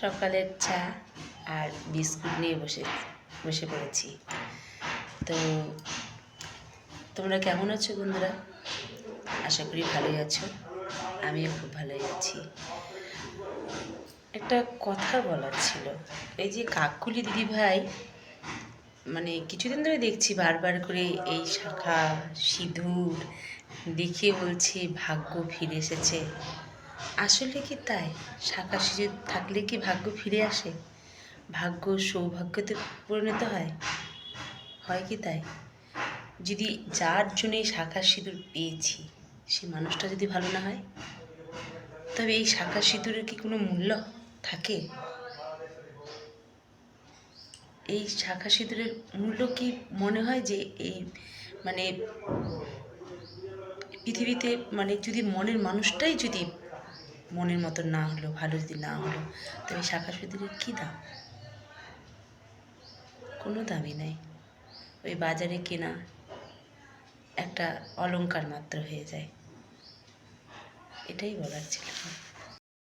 সকালের চা আর বিস্কুট নিয়ে বসে পড়েছি। তো তোমরা কেমন আছো বন্ধুরা? আশা করি ভালোই আছো। আমিও খুব ভালোই আছি। একটা কথা বলার ছিল। এই যে কাককুলি দিদিভাই মানে কিছুদিন ধরে দেখছি বারবার করে এই শাখা সিঁদুর দেখিয়ে বলছে ভাগ্য ফিরে এসেছে। আসলে কি তাই? শাখা সিঁদুর থাকলে কি ভাগ্য ফিরে আসে? ভাগ্য সৌভাগ্যতে পরিণত হয়? হয় কি তাই? যদি যার জন্য এই শাখা সিঁদুর পেয়েছি সে মানুষটা যদি ভালো না হয়, তবে এই শাখা সিঁদুরের কি কোনো মূল্য থাকে? এই শাখা সিঁদুরের মূল্য কি মনে হয় যে এই মানে পৃথিবীতে মানে যদি মনের মানুষটাই যদি মনের মতো না হলো, ভালো যদি না হলো, তবে শাখা সিঁদুরের কী দাম? কোনো দামই নাই। ওই বাজারে কেনা একটা অলংকার মাত্র হয়ে যায়। এটাই বলার ছিল।